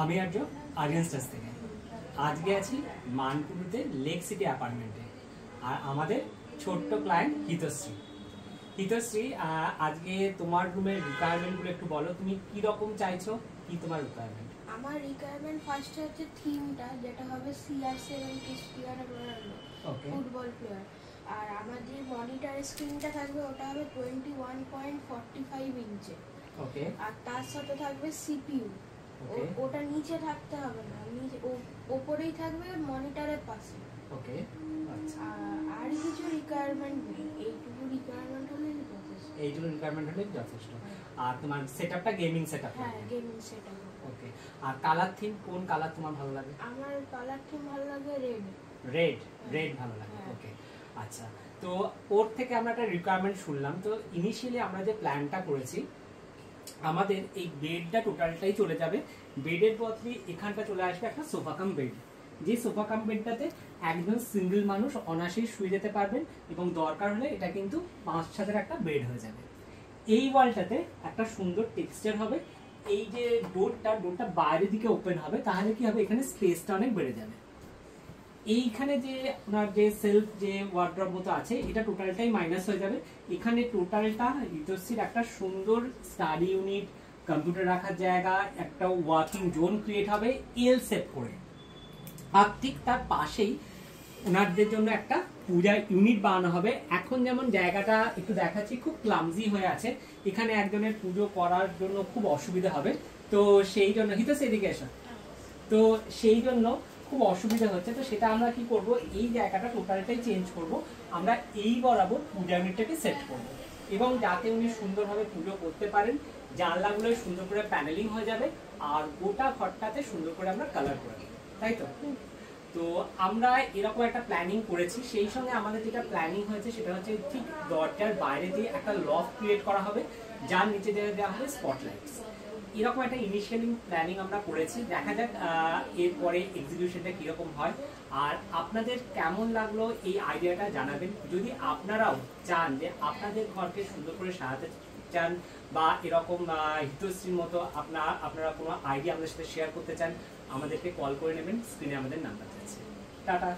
আমি আর্য আরিয়ান স্টার্স থেকে। আজকে আছি মানপুরুতে লেক সিটি অ্যাপার্টমেন্টে, আর আমাদের ছোট্ট ক্লায়েন্ট হিতশ্রী। হিতশ্রী, আজকে তোমার রুমের রিকোয়ারমেন্টগুলো একটু বলো, তুমি কি রকম চাইছো, কি তোমার রিকোয়ারমেন্ট? আমার রিকোয়ারমেন্ট ফার্স্টে হচ্ছে থিমটা, যেটা হবে CR70 প্লেয়ারে বানানো ফুটবল প্লেয়ার। আর আমার যে মনিটর স্ক্রিনটা থাকবে ওটা হবে 21.45 ইঞ্চি। ওকে। আর তার সাথে থাকবে CPU। ওটা নিচে থাকতে হবে না, নিচে ওপরেই থাকবে মনিটরের পাশে। ওকে। আচ্ছা, আর কিছু রিকোয়ারমেন্ট নেই, এইটুকু রিকোয়ারমেন্ট হলেই যথেষ্ট। এইটুকু রিকোয়ারমেন্ট হলেই যথেষ্ট। আর তোমার সেটআপটা গেমিং সেটআপ? হ্যাঁ, গেমিং সেটআপ। ওকে। আর কালার থিম, কোন কালার তোমার ভালো লাগে? আমার কালার থিম ভালো লাগে রেড। রেড ভালো লাগে। ওকে। আচ্ছা, তো ওর থেকে আমরা একটা রিকোয়ারমেন্ট শুনলাম। তো ইনিশিয়ালি আমরা যে প্ল্যানটা করেছি, আমাদের এই বেডটা টোটালটাই চলে যাবে। বেডের বদলে এখানটা চলে আসবে একটা সোফা কাম বেড। যে সোফা কাম বেডটাতে একজন সিঙ্গেল মানুষ অনায়াসেই শুয়ে যেতে পারবেন, এবং দরকার হলে এটা কিন্তু 5 ছাদের একটা বেড হয়ে যাবে। এই ওয়ালটাতে একটা সুন্দর টেক্সচার হবে। এই যে ডোরটা বাইরের দিকে ওপেন হবে, তাহলে কি হবে, এখানে স্পেসটা অনেক বেড়ে যাবে। এইখানে যে আপনার যে সেলফ যে ওয়ার্ড্রপ মতো আছে, এটা টোটালটাই মাইনাস হয়ে যাবে। এখানে টোটালটা হিতশ্রীর একটা সুন্দর স্টাডি ইউনিট, কম্পিউটার রাখার জায়গা, একটা ওয়ার্কিং জোন ক্রিয়েট হবে এল শেপ করে। আর ঠিক তার পাশেই ওনাদের জন্য একটা পূজা ইউনিট বানানো হবে। এখন যেমন জায়গাটা একটু দেখাচ্ছি, খুব ক্লামজি হয়ে আছে, এখানে একজনের পুজো করার জন্য খুব অসুবিধা হবে। তো সেই জন্য হিতশ্রী এদিকে এসো, তো সেই জন্য খুব অসুবিধা হচ্ছে। তো সেটা আমরা কি করব, এই জায়গাটা টোটালটাই চেঞ্জ করব। আমরা এই বরাবর পূজা ইউনিটটাকে সেট করব, এবং যাতে উনি সুন্দরভাবে পুজো করতে পারেন। জানলাগুলো সুন্দর করে প্যানেলিং হয়ে যাবে, আর গোটা ঘরটাতে সুন্দর করে আমরা কালার করে দেবো, তাই তো? তো আমরা এরকম একটা প্ল্যানিং করেছি। সেই সঙ্গে আমাদের যেটা প্ল্যানিং হয়েছে সেটা হচ্ছে ঠিক দরজার বাইরে দিয়ে একটা লফট ক্রিয়েট করা হবে, যার নিচে দেওয়া হবে স্পটলাইটস। এরকম একটা ইনিশিয়ালি প্ল্যানিং আমরা করেছি। দেখা যাক এরপরে এক্সিকিউশনটা কিরকম হয়। আর আপনাদের কেমন লাগলো এই আইডিয়াটা জানাবেন। যদি আপনারাও চান যে আপনাদের ঘরকে সুন্দর করে সাজাতে চান, বা এরকম হিতশ্রীর মতো আপনারা কোনো আইডিয়া আমাদের সাথে শেয়ার করতে চান, আমাদেরকে কল করে নেবেন। স্ক্রিনে আমাদের নাম্বার আছে। টাটা।